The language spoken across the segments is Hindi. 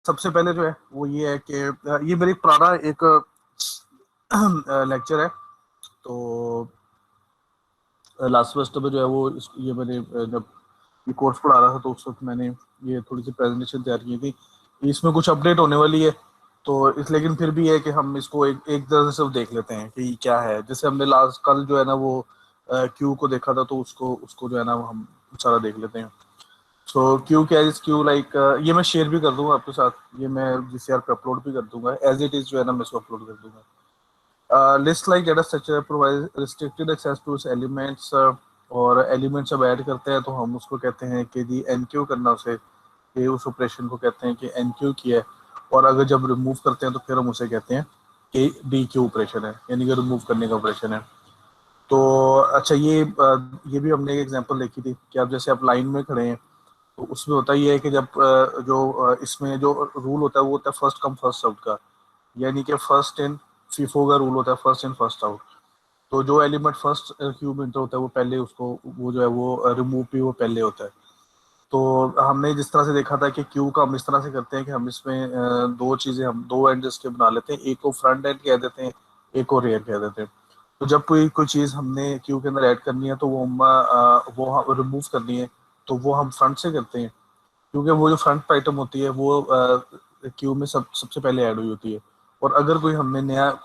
सबसे पहले जो है वो ये है कि ये मेरी पुराना एक लेक्चर है। तो लास्ट सेमेस्टर में जो है वो ये मैंने जब ये कोर्स पढ़ा रहा था तो उस वक्त मैंने ये थोड़ी सी प्रेजेंटेशन तैयार की थी। इसमें कुछ अपडेट होने वाली है, तो इस लेकिन फिर भी है कि हम इसको एक एक तरह से देख लेते हैं कि क्या है। जैसे हमने लास्ट कल जो है ना वो क्यू को देखा था, तो उसको उसको जो है ना हम सारा देख लेते हैं। सो क्यू क्या इज क्यू लाइक, ये मैं शेयर भी कर दूंगा आपके साथ, ये मैं जीसीआर पे अपलोड भी कर दूंगा, एज इट इज जो है ना मैं इसको अपलोड कर दूंगा। List like data structure provide restricted access to elements, और एलिमेंट्स जब ऐड करते हैं तो हम उसको कहते हैं कि जी एनक्यू करना उसे, कि उस ऑपरेशन को कहते हैं कि एनक्यू किया है। और अगर जब रिमूव करते हैं तो फिर हम उसे कहते हैं कि डी क्यू ऑपरेशन है, यानी कि रिमूव करने का ऑपरेशन है। तो अच्छा, ये भी हमने एक एग्जांपल देखी थी कि आप जैसे आप लाइन में खड़े हैं तो उसमें होता ही है कि जब इसमें जो रूल होता है वो होता है फर्स्ट कम फर्स्ट आउट का, यानी कि फर्स्ट इन फीफो का रूल होता है, फर्स्ट इन फर्स्ट आउट। तो जो एलिमेंट फर्स्ट क्यूब में इंटर होता है वो पहले उसको वो जो है वो रिमूव भी वो पहले होता है। तो हमने जिस तरह से देखा था कि क्यू का हम इस तरह से करते हैं कि हम इसमें दो चीजें, हम दो एंड इसके बना लेते हैं, एक को फ्रंट एंड कह देते हैं, एक को रेयर कह देते हैं। तो जब कोई कोई चीज हमने क्यू के अंदर ऐड करनी है तो वो रिमूव करनी है, तो वो हम फ्रंट से करते हैं, क्योंकि वो जो फ्रंट आइटम होती है वो क्यू में सबसे पहले ऐड हुई होती है। और अगर कोई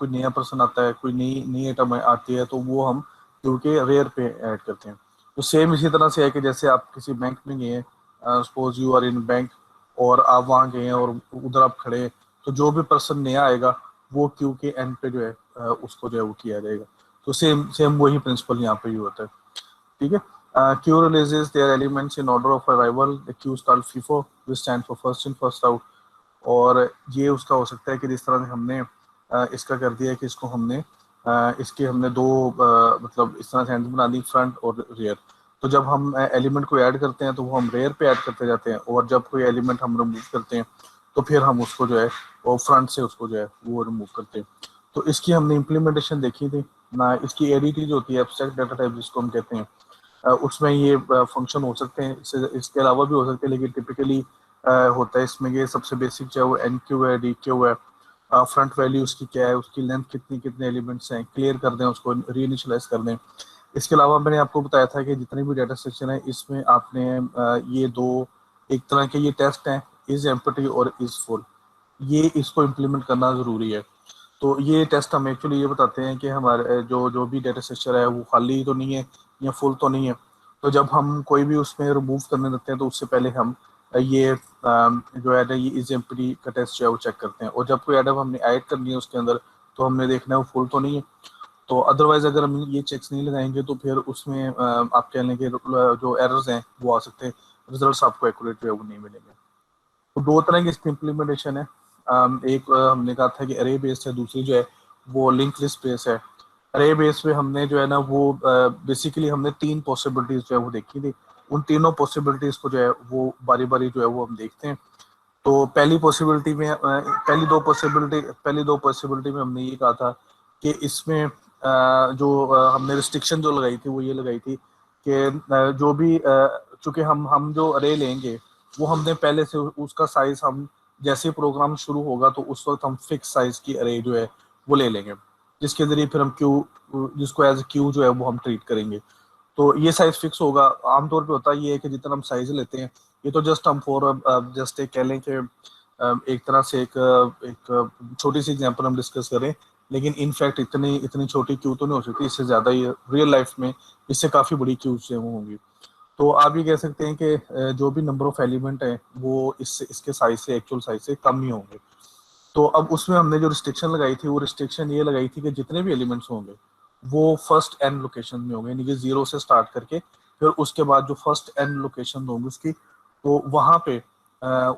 नया पर्सन आता है, कोई नई नई आइटम आती है, तो वो हम क्यू के रेयर पे ऐड करते हैं। तो सेम इसी तरह से है कि जैसे आप किसी बैंक में गए हैं, suppose you are in bank, और आप वहाँ गए हैं और उधर आप खड़े हैं, तो जो भी पर्सन नया आएगा वो क्यू के एंड पे जो है उसको जो है वो किया जाएगा। तो सेम सेम वही प्रिंसिपल यहाँ पे यूज होता है। ठीक है। Queue releases their elements in order of arrival. The queue is called FIFO, which stands for first in first out. और ये उसका हो सकता है कि जिस तरह से हमने इसका कर दिया है कि इसको हमने इसके हमने दो मतलब इस तरह से हैंड्स बना दी, फ्रंट और रियर। तो जब हम एलिमेंट को ऐड करते हैं तो वो हम रेयर पे ऐड करते जाते हैं, और जब कोई एलिमेंट हम रिमूव करते हैं तो फिर हम उसको जो है वो फ्रंट से उसको जो है वो रिमूव करते हैं। तो इसकी हमने इम्प्लीमेंटेशन देखी थी ना। इसकी एडीटी जो होती है, एब्स्ट्रैक्ट डाटा टाइप जिसको हम कहते हैं, उसमें ये फंक्शन हो सकते हैं, इसके अलावा भी हो सकते हैं, लेकिन टिपिकली होता है इसमें ये सबसे बेसिक जो है वो एन क्यू है, डी क्यू है, फ्रंट वैल्यू उसकी क्या है, उसकी लेंथ कितनी, कितने एलिमेंट्स हैं, क्लियर कर दें उसको, रीइनिशियलाइज कर दें। इसके अलावा मैंने आपको बताया था कि जितने भी डाटा स्ट्रक्चर है इसमें आपने ये दो एक तरह के ये टेस्ट हैं, इज एम्प्टी और इज फुल, ये इसको इम्प्लीमेंट करना ज़रूरी है। तो ये टेस्ट हम एक्चुअली ये बताते हैं कि हमारे जो जो भी डाटा स्ट्रक्चर है वो खाली तो नहीं है या फुल तो नहीं है। तो जब हम कोई भी उसमें रिमूव करने लगते हैं तो उससे पहले हम ये जो ऐड है ये इज एम्प्टी का टेस्ट जो है वो चेक करते हैं। और जब कोई ऐड हमने ऐड करनी है उसके अंदर तो हमने देखना है वो फुल तो नहीं है। तो अदरवाइज अगर हम ये चेक्स नहीं लगाएंगे तो फिर उसमें आप कह लें कि जो एरर्स हैं वो आ सकते हैं, रिजल्ट्स आपको एक्यूरेट जो है वो नहीं मिलेंगे। तो दो तरह की इसकी इम्प्लीमेंटेशन है। एक हमने कहा था कि अरे बेस्ड है, दूसरी जो है वो लिंक लिस्ट बेस है। अरे बेस पे हमने जो है ना वो बेसिकली हमने तीन पॉसिबिलिटीज जो है वो देखी थी। उन तीनों पॉसिबिलिटीज को जो है वो बारी बारी जो है वो हम देखते हैं। तो पहली दो पॉसिबिलिटी में हमने ये कहा था कि इसमें हमने रिस्ट्रिक्शन जो लगाई थी वो ये लगाई थी कि जो भी चूंकि हम जो अरे लेंगे वो हमने पहले से उसका साइज हम जैसे प्रोग्राम शुरू होगा तो उस वक्त हम फिक्स साइज की अरे जो है वो ले लेंगे, जिसके जरिए फिर हम क्यू जिसको एज क्यू जो है वो हम ट्रीट करेंगे। तो ये साइज फिक्स होगा। आमतौर पे होता ये है कि जितना हम साइज लेते हैं, ये तो जस्ट हम जस्ट एक कह लें कि एक तरह से एक छोटी सी एग्जांपल हम डिस्कस करें, लेकिन इनफैक्ट इतनी इतनी छोटी क्यू तो नहीं हो सकती, इससे ज़्यादा ही रियल लाइफ में इससे काफ़ी बड़ी क्यूज जो वो होंगी। तो आप ये कह सकते हैं कि जो भी नंबर ऑफ एलिमेंट है वो इसके साइज से एक्चुअल साइज से कम ही होंगे। तो अब उसमें हमने जो रिस्ट्रिक्शन लगाई थी वो रिस्ट्रिक्शन ये लगाई थी कि जितने भी एलिमेंट्स होंगे वो फर्स्ट एन लोकेशन में होंगे, यानी कि जीरो से स्टार्ट करके फिर उसके बाद जो फर्स्ट एन लोकेशन होंगी उसकी, तो वहां पे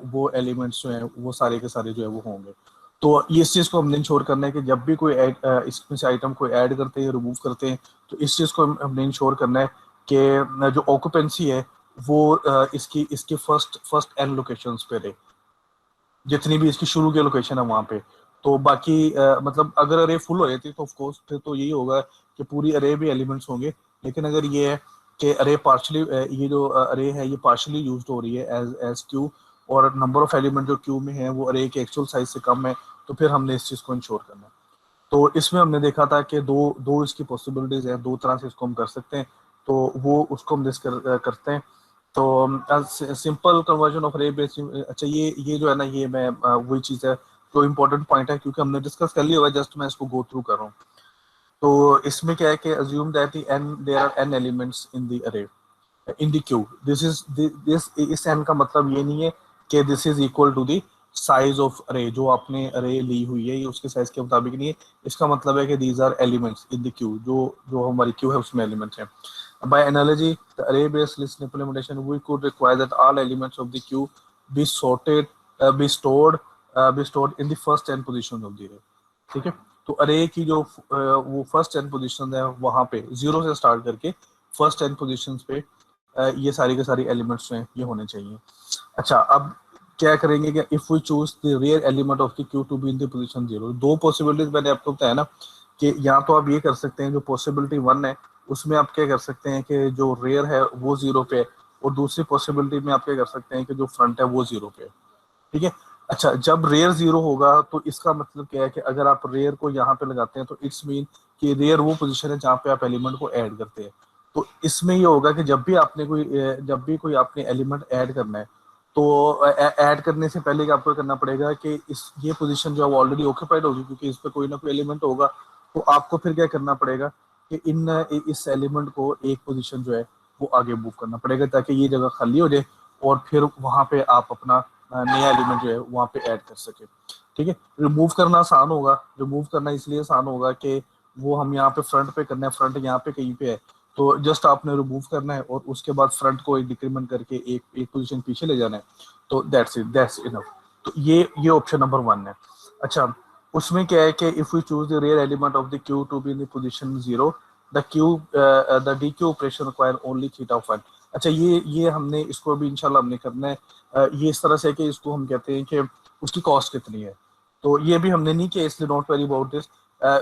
वो एलिमेंट्स जो है वो सारे के सारे जो है वो होंगे। तो इस चीज को हमने इंश्योर करना है कि जब भी कोई इसमें से आइटम को ऐड करते हैं, रिमूव करते हैं, तो इस चीज को हमने इंश्योर करना है कि जो ऑक्यूपेंसी है वो इसकी इसकी फर्स्ट फर्स्ट एन लोकेशंस पे रहे, जितनी भी इसकी शुरू की लोकेशन है वहां पे। तो बाकी मतलब अगर अरे फुल हो जाती तो ऑफ कोर्स फिर तो यही होगा कि पूरी अरे भी एलिमेंट्स होंगे। लेकिन अगर ये है कि अरे पार्शली ये जो अरे है ये पार्शली यूज्ड हो रही है एज एज क्यू, और नंबर ऑफ एलिमेंट जो क्यू में है वो अरे के एक्चुअल साइज से कम है, तो फिर हमने इस चीज़ को इंश्योर करना है। तो इसमें हमने देखा था कि दो दो इसकी पॉसिबिलिटीज हैं, दो तरह से इसको हम कर सकते हैं, तो वो उसको हम करते हैं। तो सिंपल कन्वर्जन ऑफ अरे बेस, अच्छा ये जो है ना, ये मैं वही चीज़ है जो इम्पोर्टेंट पॉइंट है, क्योंकि हमने डिस्कस कर लिया हुआ है, जस्ट मैं इसको गो थ्रू कर रहा हूँ। तो इसमें क्या है कि assume that there are n elements in the array in the queue, this इस एन का मतलब ये नहीं है कि this is equal to the size of array, जो आपने अरे ली हुई है ये उसके साइज के मुताबिक नहीं है। इसका मतलब है कि these are elements in the queue, जो जो हमारी क्यू है उसमें एलिमेंट्स हैं। By analogy the array based list implementation we could require that all elements of the queue be sorted be stored in the first 10 position of the array. ठीक है, तो अरे की जो वो फर्स्ट 10 पोजीशन है वहां पे जीरो से स्टार्ट करके फर्स्ट 10 पोजीशन पे ये सारी के सारी एलिमेंट्स हैं ये होने चाहिए। अच्छा, अब क्या करेंगे कि if we choose the rear element of the queue to be in the position zero, दो पॉसिबिलिटीज मैंने आपको बताया ना कि या तो आप ये कर सकते हैं, जो पॉसिबिलिटी 1 है उसमें आप क्या कर सकते हैं कि जो रेयर है वो जीरो पे है, और दूसरी पॉसिबिलिटी में आप क्या कर सकते हैं कि जो फ्रंट है वो जीरो पे है। ठीक है, अच्छा जब रेयर जीरो होगा तो इसका मतलब क्या है कि अगर आप रेयर को यहाँ पे लगाते हैं तो इट्स मीन कि रेयर वो पोजीशन है जहाँ पे आप एलिमेंट को ऐड करते हैं। तो इसमें ये होगा कि जब भी कोई आपने एलिमेंट ऐड करना है, तो ऐड करने से पहले आपको करना पड़ेगा कि इस ये पोजीशन जो है वो ऑलरेडी ऑक्यूपाइड होगी, क्योंकि इस पर कोई ना कोई एलिमेंट होगा। तो आपको फिर क्या करना पड़ेगा कि इस एलिमेंट को एक पोजीशन जो है वो आगे मूव करना पड़ेगा, ताकि ये जगह खाली हो जाए और फिर वहां पे आप अपना नया एलिमेंट जो है वहां पे ऐड कर सके। ठीक है, रिमूव करना आसान होगा, रिमूव करना इसलिए आसान होगा कि वो हम यहाँ पे फ्रंट पे करना है, फ्रंट यहाँ पे कहीं पे है, तो जस्ट आपने रिमूव करना है और उसके बाद फ्रंट को एक डिक्रीमेंट करके एक पोजीशन पीछे ले जाना है, तो दैट्स इट, दैट्स इनफ। तो ये ऑप्शन नंबर 1 है। अच्छा, उसमें क्या है कि if we choose the rear element of the queue to be in the position zero, the dequeue operation require only theta of 1। अच्छा, ये हमने इसको भी इंशाल्लाह हमने करना है ये इस तरह से कि इसको हम कहते हैं कि उसकी कॉस्ट कितनी है। तो ये भी हमने नहीं किया, इसलिए डोंट वरी अबाउट दिस।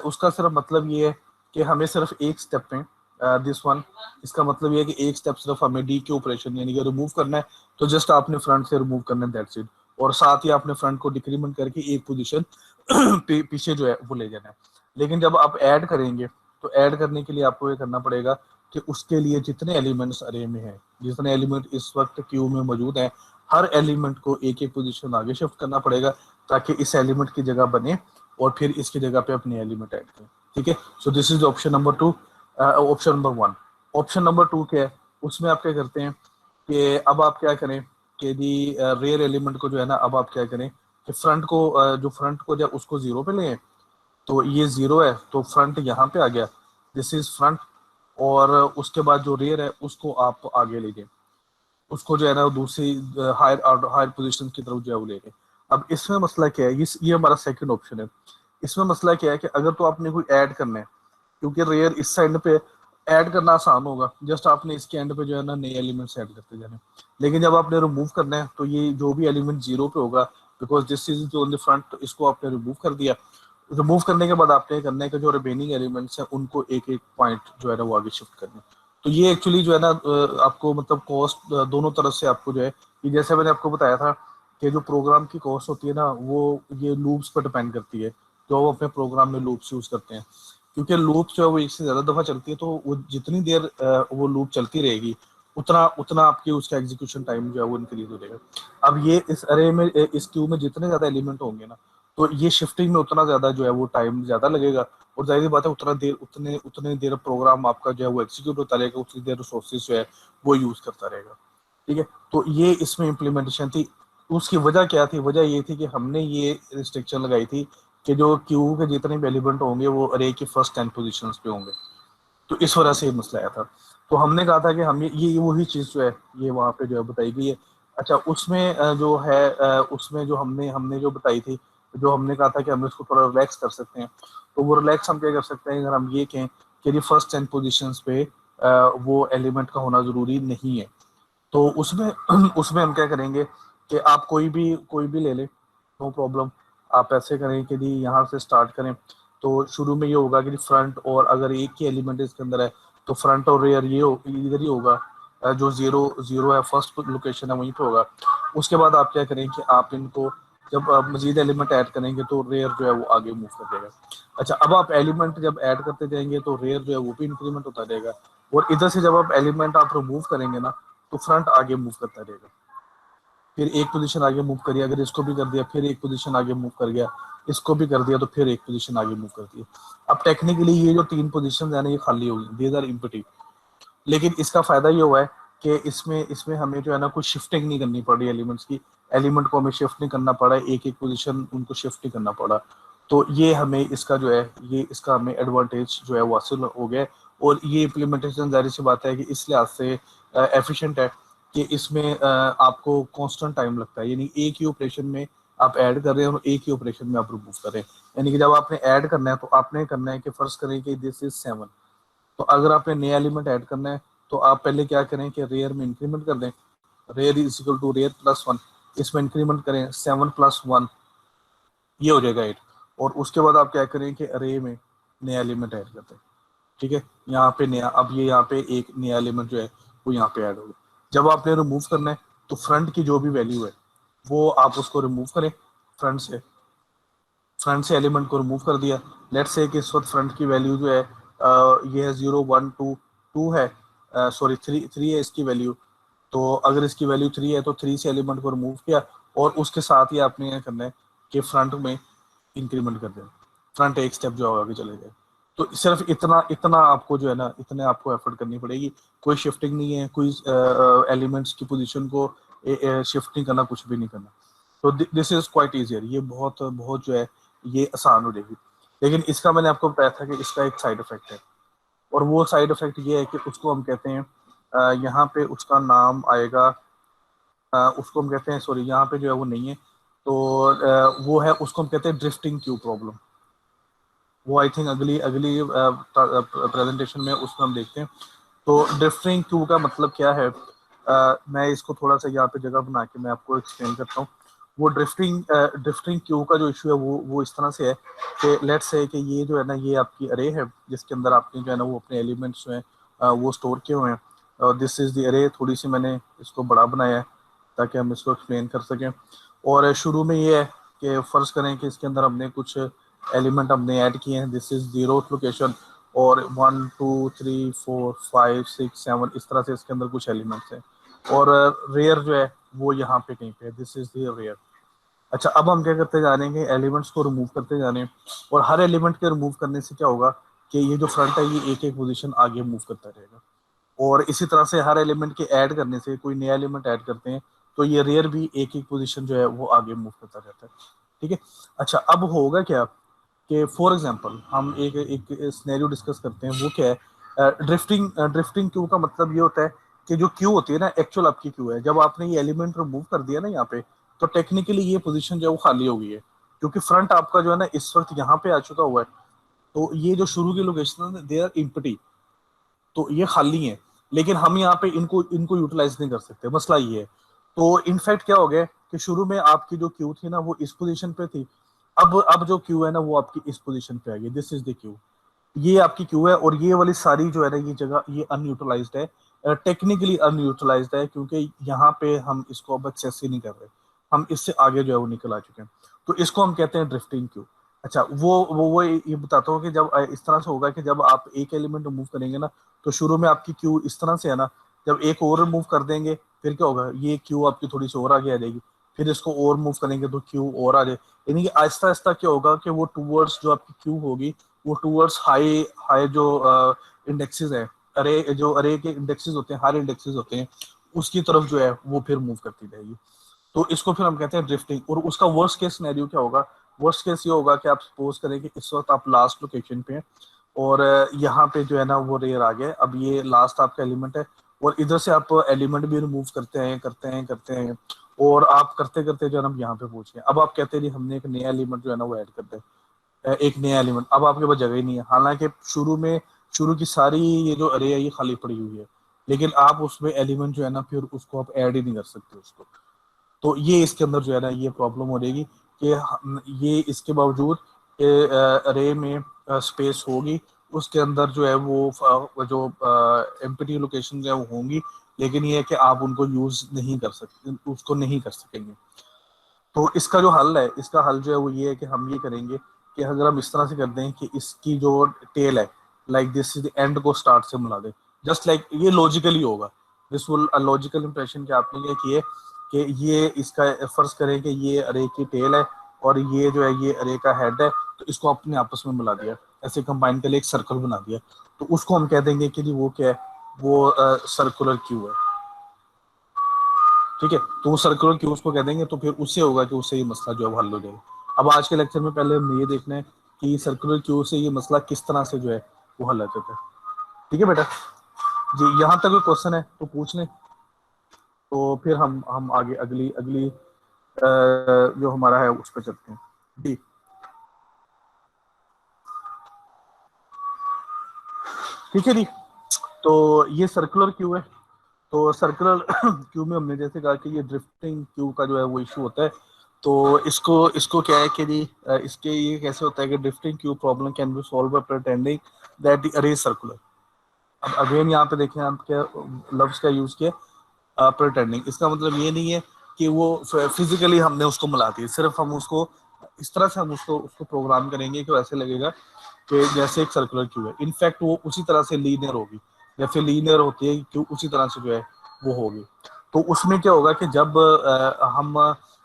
उसका सिर्फ मतलब ये है कि हमें सिर्फ एक स्टेप में दिस वन, इसका मतलब ये है कि एक स्टेप सिर्फ हमें डी के ऑपरेशन यानी कि रिमूव करना है, तो जस्ट आपने फ्रंट से रिमूव करना है, दैट्स इट। और साथ ही आपने फ्रंट को डिक्रीमेंट करके एक पोजीशन पीछे जो है वो ले जाना है। लेकिन जब आप ऐड करेंगे तो ऐड करने के लिए आपको ये करना पड़ेगा कि उसके लिए जितने एलिमेंट्स अरे में हैं, जितने एलिमेंट इस वक्त क्यू में मौजूद हैं, हर एलिमेंट को एक एक पोजीशन आगे शिफ्ट करना पड़ेगा, ताकि इस एलिमेंट की जगह बने और फिर इसकी जगह पे अपने एलिमेंट ऐड करें। ठीक है, so this is option number 2, option number 1। Option number 2 क्या है, उसमें आप क्या करते हैं कि अब आप क्या करें कि दी रेयर एलिमेंट को जो है ना, अब आप क्या करें कि फ्रंट को जो फ्रंट को जब उसको जीरो पे लें, तो ये जीरो है तो फ्रंट यहाँ पे आ गया, दिस इज फ्रंट। और उसके बाद जो रेयर है उसको आप आगे ले गए, उसको जो है ना दूसरी हायर हायर पोजीशन की तरफ जो है वो ले गए। अब इसमें मसला क्या है, ये हमारा सेकंड ऑप्शन है। इसमें मसला क्या है कि अगर तो आपने कोई ऐड करना है, क्योंकि रेयर इस साइड पे ऐड करना आसान होगा, जस्ट आपने इसके एंड पे जो है ना नए एलिमेंट्स ऐड करते जाने। लेकिन जब आपने रिमूव करना है तो ये जो भी एलिमेंट जीरो पे होगा, because this is on the front, तो इसको आपने रिमूव कर दिया। रिमूव करने के बाद आपने करना है कि जो रिमेनिंग एलिमेंट्स हैं उनको एक एक पॉइंट जो है ना वो आगे शिफ्ट करना है। तो ये एक्चुअली जो है ना आपको मतलब कॉस्ट दोनों तरफ से आपको जो है, कि जैसे मैंने आपको बताया था कि जो प्रोग्राम की कॉस्ट होती है ना वो ये लूप्स पर डिपेंड करती है, जो वो अपने प्रोग्राम में लूप्स यूज करते हैं। क्योंकि लूप जो है वो एक से ज्यादा दफा चलती है, तो वो जितनी देर वो लूप चलती रहेगी उतना उतना आपकी उसका एग्जीक्यूशन टाइम जो है वो इंक्रीज हो जाएगा। अब ये इस अरे में इस क्यू में जितने ज्यादा एलिमेंट होंगे ना, तो ये शिफ्टिंग में उतना ज्यादा जो है वो टाइम ज्यादा लगेगा, और जाहिर बात है उतने देर प्रोग्राम आपका जो है वो एग्जीक्यूट होता रहेगा, उतनी देर रिसोर्सेज जो है वो यूज करता रहेगा। ठीक है, तो ये इसमें इम्प्लीमेंटेशन थी। उसकी वजह क्या थी, वजह ये थी कि हमने ये रिस्ट्रिक्शन लगाई थी कि जो क्यू के जितने भी एलिमेंट होंगे वो अरे की फर्स्ट 10 पोजीशंस पे होंगे। तो इस वजह से ये मसला आया था। तो हमने कहा था कि हम ये वही चीज़ जो है ये वहाँ पे जो है बताई गई है। अच्छा, उसमें जो है उसमें जो हमने हमने जो बताई थी, जो हमने कहा था कि हम इसको थोड़ा रिलैक्स कर सकते हैं, तो वो रिलैक्स हम क्या कर सकते हैं, अगर हम ये कहें कि ये फर्स्ट 10 पोजीशंस पे वो एलिमेंट का होना ज़रूरी नहीं है, तो उसमें उसमें हम क्या करेंगे कि आप कोई भी ले लें, नो प्रॉब्लम। आप ऐसे करें कि जी यहाँ से स्टार्ट करें, तो शुरू में ये होगा कि फ्रंट, और अगर एक ही एलिमेंट इसके अंदर है तो फ्रंट और रेयर ये इधर ही होगा, जो जीरो जीरो है फर्स्ट लोकेशन है वहीं पे होगा। उसके बाद आप क्या करें कि आप इनको जब मजीद एलिमेंट ऐड करेंगे तो रेयर जो है वो आगे मूव कर देगा। अच्छा, अब आप एलिमेंट जब ऐड करते जाएंगे तो रेयर जो है वो भी इंक्रीमेंट होता रहेगा, और इधर से जब आप एलिमेंट आप रिमूव करेंगे ना तो फ्रंट आगे मूव करता रहेगा। फिर एक पोजीशन आगे मूव करिए, अगर इसको भी कर दिया फिर एक पोजीशन आगे मूव कर गया, इसको भी कर दिया तो फिर एक पोजीशन आगे मूव कर दिया। अब टेक्निकली ये जो 3 पोजीशन है ना ये खाली होगी, दीज आर एम्प्टी। लेकिन इसका फायदा ये हुआ है कि इसमें इसमें हमें जो है ना कोई शिफ्टिंग नहीं करनी पड़ रही एलिमेंट्स की, एलिमेंट को हमें शिफ्ट नहीं करना पड़ा, एक एक पोजीशन उनको शिफ्ट नहीं करना पड़ा। तो ये हमें इसका जो है ये इसका हमें एडवांटेज जो है वो हासिल हो गया। और ये इम्प्लीमेंटेशन जाहिर सी बात है कि इस लिहाज से एफिशिएंट है कि इसमें आपको कांस्टेंट टाइम लगता है, यानी एक ही ऑपरेशन में आप ऐड कर रहे हैं और एक ही ऑपरेशन में आप रिमूव कर रहे हैं। यानी कि जब आपने ऐड करना है तो आपने करना है कि फर्ज करें कि दिस इज 7, तो अगर आपने नया एलिमेंट ऐड करना है तो आप पहले क्या करें कि रेयर में इंक्रीमेंट कर दें, rear is equal to rear plus 1, इसमें इंक्रीमेंट करें 7 प्लस 1, ये हो जाएगा 8। और उसके बाद आप क्या करें कि अरे में नया एलिमेंट ऐड करते हैं। ठीक है, यहाँ पे नया, अब ये यहाँ पे एक नया एलिमेंट जो है वो यहाँ पे ऐड होगा। जब आपने रिमूव करना है तो फ्रंट की जो भी वैल्यू है वो आप उसको रिमूव करें, फ्रंट से एलिमेंट को रिमूव कर दिया। लेट्स से कि इस वक्त फ्रंट की वैल्यू जो है ये है 0 1 2 2 है, सॉरी 3 है इसकी वैल्यू। तो अगर इसकी वैल्यू 3 है तो 3 से एलिमेंट को रिमूव किया और उसके साथ ही आपने क्या करना है कि फ्रंट में इंक्रीमेंट कर दें, फ्रंट एक स्टेप जो आगे चले जाए। तो सिर्फ इतना इतना आपको जो है ना इतने आपको एफर्ट करनी पड़ेगी, कोई शिफ्टिंग नहीं है, कोई एलिमेंट्स की पोजीशन को शिफ्ट नहीं करना, कुछ भी नहीं करना। तो दिस इज क्वाइट इजियर, ये बहुत बहुत जो है ये आसान हो जाएगी। लेकिन इसका मैंने आपको बताया था कि इसका एक साइड इफेक्ट है, और वो साइड इफेक्ट ये है कि उसको हम कहते हैं यहाँ पे उसका नाम आएगा, उसको हम कहते हैं, सॉरी यहाँ पे जो है वो नहीं है, तो वो है, उसको हम कहते हैं ड्रिफ्टिंग क्यू प्रॉब्लम। वो आई थिंक अगली अगली प्रेजेंटेशन में उसमें हम देखते हैं। तो ड्रिफ्टिंग क्यू का मतलब क्या है, मैं इसको थोड़ा सा यहाँ पे जगह बना के मैं आपको एक्सप्लेन करता हूँ। वो ड्रिफ्टिंग क्यू का जो इशू है वो इस तरह से है कि लेट्स से कि ये जो है ना ये आपकी अरे है जिसके अंदर आपने जो है ना वो अपने एलिमेंट्स जो हैं वो स्टोर किए हुए हैं, और दिस इज द अरे। थोड़ी सी मैंने इसको बड़ा बनाया है ताकि हम इसको एक्सप्लेन कर सकें। और शुरू में ये है कि फ़र्ज़ करें कि इसके अंदर हमने कुछ एलिमेंट हमने ऐड किए हैं, दिस इज 0 लोकेशन, और 1 2 3 4 5 6 7 इस तरह से इसके अंदर कुछ एलिमेंट्स हैं, और रेयर जो है वो यहाँ पे कहीं पे है, दिस इज द रेयर। अच्छा, अब हम क्या करते जा रहे हैं, एलिमेंट्स को रिमूव करते जा रहे हैं, और हर एलिमेंट के रिमूव करने से क्या होगा कि ये जो फ्रंट है ये एक एक पोजीशन आगे मूव करता रहेगा। और इसी तरह से हर एलिमेंट के ऐड करने से, कोई नया एलिमेंट ऐड करते हैं तो ये रेयर भी एक एक पोजीशन जो है वो आगे मूव करता रहता है। ठीक है। अच्छा, अब होगा क्या कि फॉर एग्जांपल हम एक एक सिनेरियो डिस्कस करते हैं, वो क्या है, ड्रिफ्टिंग क्यू का मतलब ये होता है कि जो क्यू होती है ना एक्चुअल आपकी क्यू है, जब आपने ये एलिमेंट रिमूव कर दिया ना यहाँ पे, तो टेक्निकली ये पोजीशन जो है वो खाली हो गई है, क्योंकि फ्रंट आपका जो है ना इस वक्त यहाँ पे आ चुका हुआ है। तो ये जो शुरू की लोकेशन है दे आर इम्पटी, तो ये खाली है, लेकिन हम यहाँ पे इनको इनको यूटिलाइज नहीं कर सकते, मसला ये है। तो इनफैक्ट क्या हो गया कि शुरू में आपकी जो क्यू थी ना वो इस पोजीशन पे थी, अब जो क्यू है ना वो आपकी इस पोजीशन पे आ गई, दिस इज द क्यू। ये आपकी क्यू है, और ये वाली सारी जो है ना ये जगह ये अनयूटिलाइज्ड है, टेक्निकली अनयूटिलाइज्ड है, क्योंकि यहाँ पे हम इसको अब एक्सेस ही नहीं कर रहे, हम इससे आगे जो है वो निकल आ चुके हैं। तो इसको हम कहते हैं ड्रिफ्टिंग क्यू। अच्छा, वो ये बताता हूँ कि जब इस तरह से होगा कि जब आप एक एलिमेंट रिमूव करेंगे ना, तो शुरू में आपकी क्यू इस तरह से है ना, जब एक और रिमूव कर देंगे फिर क्या होगा, ये क्यू आपकी थोड़ी सी और आगे आ जाएगी, फिर इसको और मूव करेंगे तो क्यू और आ जाए, यानी कि आहिस्ता आहिस्ता क्या होगा कि वो टूवर्ड्स जो आपकी क्यू होगी वो टूवर्ड्स हाई हाई जो इंडेक्सेस है, अरे जो अरे के इंडेक्सेस होते हैं, हाई इंडेक्सेस होते हैं, उसकी तरफ जो है वो फिर मूव करती रहेगी। तो इसको फिर हम कहते हैं ड्रिफ्टिंग। और उसका वर्स्ट केस सिनेरियो क्या होगा, वर्स्ट केस ये होगा कि आप सपोज करें कि इस वक्त आप लास्ट लोकेशन पे हैं, और यहाँ पे जो है ना वो रेयर आ गया, अब ये लास्ट आपका एलिमेंट है, और इधर से आप एलिमेंट भी रिमूव करते हैं, और आप करते करते जो है ना हम यहाँ पे पहुंच गए। अब आप कहते हैं जी हमने एक नया एलिमेंट जो है ना वो ऐड कर दिया, एक नया एलिमेंट, अब आपके पास जगह ही नहीं है, हालांकि शुरू की सारी ये जो अरे है ये खाली पड़ी हुई है, लेकिन आप उसमें एलिमेंट जो है ना फिर उसको आप ऐड ही नहीं कर सकते उसको। तो ये इसके अंदर जो है ना ये प्रॉब्लम हो रहेगी कि ये इसके बावजूद अरे में स्पेस होगी, उसके अंदर जो है वो जो एम्प्टी लोकेशन है वो होंगी, लेकिन ये है कि आप उनको यूज नहीं कर सकते, उसको नहीं कर सकेंगे। तो इसका जो हल है, इसका हल जो है वो ये है कि हम ये करेंगे कि अगर हम इस तरह से कर दें कि इसकी जो टेल है लाइक दिस एंड को स्टार्ट से मिला दे, जस्ट लाइक ये लॉजिकली होगा, this will a logical impression कि आपने ये किए कि ये इसका फर्ज करें कि ये अरे की टेल है और ये जो है ये अरे का हेड है, तो इसको अपने आपस में मिला दिया, ऐसे कंबाइन के लिए एक सर्कल बना दिया, तो उसको हम कह देंगे कि जी वो क्या है, वो सर्कुलर क्यू है। ठीक है, तो वो सर्कुलर क्यूज को कह देंगे, तो फिर उससे होगा कि उससे ये मसला जो है वो हल हो जाएगा। अब आज के लेक्चर में पहले हमने ये देखना है कि सर्कुलर क्यू से ये मसला किस तरह से जो है वो हल हो जाता है। ठीक है बेटा जी, यहाँ तक कोई क्वेश्चन है तो पूछ लें, तो फिर हम आगे अगली अगली जो हमारा है उस पर चलते हैं जी। ठीक है जी, तो ये सर्कुलर क्यू है। तो सर्कुलर क्यू में हमने जैसे कहा कि ये ड्रिफ्टिंग क्यू का जो है वो इशू होता है। तो इसको इसको क्या है कि जी इसके ये कैसे होता है कि drifting Q problem can be solve by pretending that the अरे सर्कुलर। अब अगेन यहाँ पे देखें हम क्या लफ्ज का यूज किया, प्रिटेंडिंग। इसका मतलब ये नहीं है कि वो फिजिकली हमने उसको मिला दिया, सिर्फ हम उसको इस तरह से हम उसको उसको प्रोग्राम करेंगे कि वैसे लगेगा कि जैसे एक सर्कुलर क्यू है। इनफैक्ट वो उसी तरह से लीनियर होगी, जैसे लीनियर होती है क्यू उसी तरह से जो है वो होगी। तो उसमें क्या होगा कि जब हम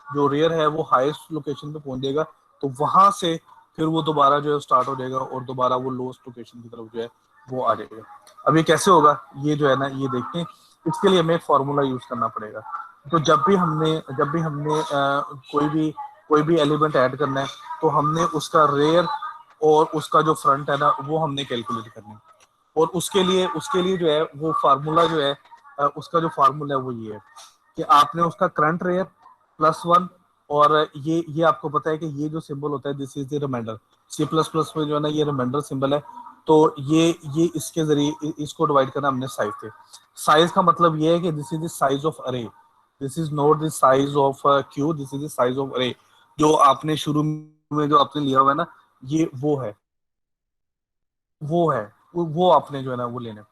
जो रेयर है वो हाईएस्ट लोकेशन पे पहुंचेगा, तो वहां से फिर वो दोबारा जो है स्टार्ट हो जाएगा और दोबारा वो लोएस्ट लोकेशन की तरफ जो है वो आ जाएगा। अब ये कैसे होगा, ये जो है ना ये देखते हैं। इसके लिए हमें एक फार्मूला यूज करना पड़ेगा। तो जब भी हमने कोई भी एलिमेंट ऐड करना है, तो हमने उसका रेयर और उसका जो फ्रंट है ना वो हमने कैलकुलेट करना है। और उसके लिए जो है वो फार्मूला जो है उसका जो फार्मूला है वो ये है कि आपने उसका करंट रेयर +1, और ये आपको पता है कि ये जो सिंबल होता है this is the remainder. C++ में जो है ना ये रिमाइंडर सिंबल है। तो ये इसके जरिए इसको डिवाइड करना हमने साइज से। साइज का मतलब ये है कि this is the size of array, this is not the size of queue, this is the size of array. जो आपने शुरू में जो आपने लिया हुआ है ना, ये वो आपने जो है ना वो लेना है।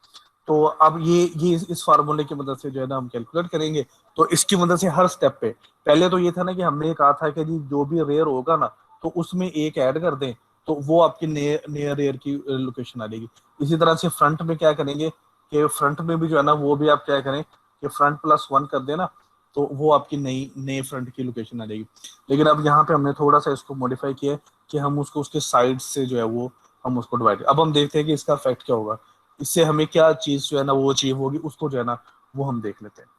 तो अब ये इस फार्मूले की मदद से जो है ना हम कैलकुलेट करेंगे। तो इसकी मदद से हर स्टेप पे, पहले तो ये था ना कि हमने ये कहा था कि जी जो भी रेयर होगा ना तो उसमें एक ऐड कर दें, तो वो आपकी नियर रेयर की लोकेशन आ जाएगी। इसी तरह से फ्रंट में क्या करेंगे कि फ्रंट में भी जो है ना वो भी आप क्या करें कि फ्रंट +1 कर देना, तो वो आपकी नई नए फ्रंट की लोकेशन आ जाएगी। लेकिन अब यहाँ पे हमने थोड़ा सा इसको मॉडिफाई किया है कि हम उसको उसके साइड से जो है वो हम उसको डिवाइड। अब हम देखते हैं कि इसका इफेक्ट क्या होगा, इससे हमें क्या चीज जो है ना वो अचीव होगी, उसको जो है ना वो हम देख लेते हैं।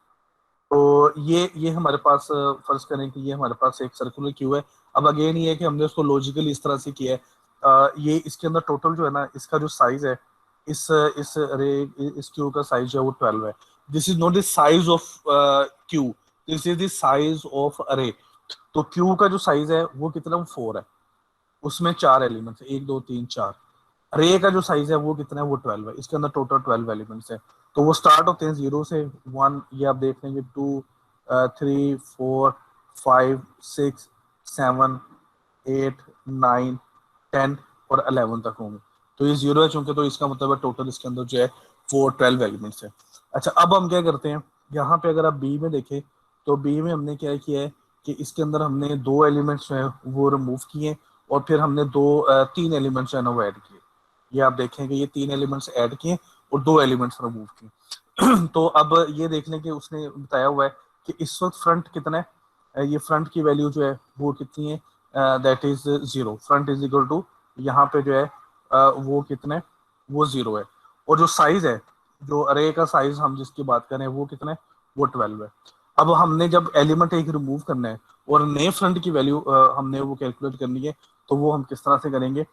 तो ये हमारे पास फर्ज करें कि ये हमारे पास एक सर्कुलर क्यू है। अब अगेन ये है कि हमने उसको लॉजिकली इस तरह से किया है। ये इसके अंदर टोटल जो है ना इसका जो साइज है, इस इस रे इस क्यू का साइज जो है वो 12 है। This is not the size of queue, this is the size of अरे। तो क्यू का जो साइज है वो कितना, वो 4 है। उसमें 4 एलिमेंट्स है, 1 2 3 4। रे का जो साइज है वो कितना है, वो 12 है। इसके अंदर टोटल 12 एलिमेंट्स है। तो वो स्टार्ट होते हैं 0 से 1, ये आप देख लेंगे 2 3 4 5 6 7 8 9 10 और 11 तक होंगे। तो ये 0 है चूंकि, तो इसका मतलब है टोटल इसके अंदर जो है वो 12 एलिमेंट्स है। अच्छा, अब हम क्या करते हैं, यहाँ पे अगर आप बी में देखें तो बी में हमने क्या किया है कि इसके अंदर हमने 2 एलिमेंट्स जो है वो रिमूव किए, और फिर हमने 3 एलिमेंट्स जो है ना वो ऐड किए। ये आप देखेंगे ये 3 एलिमेंट्स ऐड किए और 2 एलिमेंट्स रिमूव किए। तो अब ये देख लें कि उसने बताया हुआ है कि इस वक्त फ्रंट कितना है, ये फ्रंट की वैल्यू जो है वो कितनी है, that is 0। Front is equal to यहाँ पे जो है वो कितना है, वो 0 है। और जो साइज है, जो अरे का साइज हम जिसकी बात करें वो कितना है, वो 12 है। अब हमने जब एलिमेंट एक रिमूव करना है और नए फ्रंट की वैल्यू हमने वो कैलकुलेट करनी है, तो वो हम किस तरह से करेंगे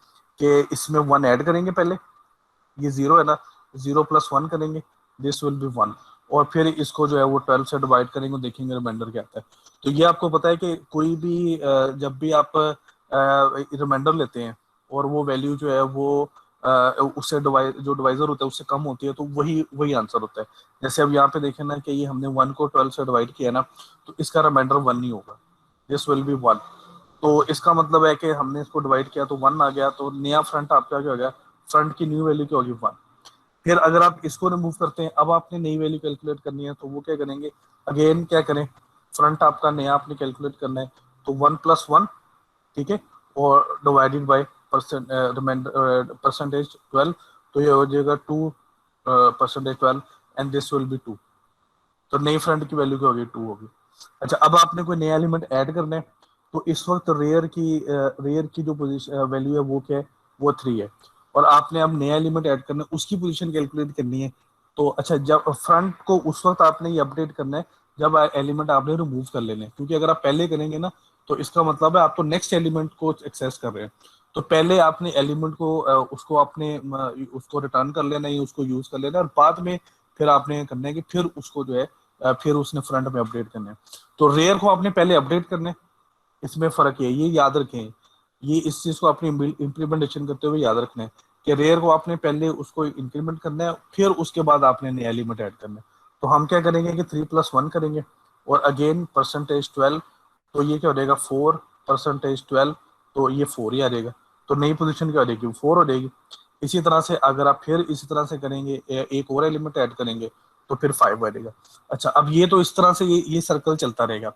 कि इसमें 1 ऐड करेंगे पहले, ये 0 है ना, 0 + 1 करेंगे, दिस विल बी 1। और फिर इसको जो है वो 12 से डिवाइड करेंगे और देखेंगे रिमाइंडर क्या आता है। तो ये आपको पता है कि कोई भी जब भी आप रिमाइंडर लेते हैं और वो वैल्यू जो है वो उससे जो डिवाइजर होता है उससे कम होती है, तो वही वही आंसर होता है। जैसे अब यहाँ पे देखें ना कि ये हमने 1 को 12 से डिवाइड किया ना, तो इसका रिमाइंडर 1 नहीं होगा, दिस विल बी 1। तो इसका मतलब है कि हमने इसको डिवाइड किया तो 1 आ गया, तो नया फ्रंट आपका क्या हो गया, फ्रंट की न्यू वैल्यू क्या होगी, 1। फिर अगर आप इसको रिमूव करते हैं, अब आपने नई वैल्यू कैलकुलेट करनी है, तो वो क्या करेंगे, अगेन क्या करें, फ्रंट आपका नया आपने कैलकुलेट करना है, तो 1+1, ठीक है, और डिवाइडेड बाय परसेंटेज 12, तो ये हो जाएगा 2%12 एंड दिस विल बी 2। तो नई फ्रंट की वैल्यू क्या होगी, 2 होगी। अच्छा, अब आपने कोई नया एलिमेंट ऐड करना है, तो इस वक्त रेयर की जो पोजीशन वैल्यू है वो क्या है, वो 3 है, और आपने अब नया एलिमेंट ऐड करना है, उसकी पोजीशन कैलकुलेट करनी है। तो अच्छा, जब फ्रंट को उस वक्त आपने ये अपडेट करना है जब एलिमेंट आपने रिमूव कर लेने हैं, क्योंकि अगर आप पहले करेंगे ना, तो इसका मतलब है आप तो नेक्स्ट एलिमेंट को एक्सेस कर रहे हैं। तो पहले आपने एलिमेंट को उसको आपने उसको रिटर्न कर लेना है, उसको यूज कर लेना है, और बाद में फिर आपने करना है कि फिर उसको जो है फिर उसने फ्रंट में अपडेट करना है। तो रेयर को आपने पहले अपडेट करना है, इसमें फर्क है, ये याद रखें। ये इस चीज को अपनी इम्प्लीमेंटेशन करते हुए याद रखना है कि रेयर को आपने पहले उसको इंक्रीमेंट करना है, फिर उसके बाद आपने नया एलिमेंट ऐड करना है। तो हम क्या करेंगे कि 3+1 करेंगे, और अगेन परसेंटेज 12, तो ये क्या हो जाएगा, 4%12, तो ये 4 ही आ जाएगा। तो नई पोजीशन क्या हो जाएगी, 4 हो जाएगी। इसी तरह से अगर आप फिर इसी तरह से करेंगे, एक और एलिमेंट ऐड करेंगे, तो फिर 5 आ जाएगा। अच्छा, अब ये तो इस तरह से ये सर्कल चलता रहेगा।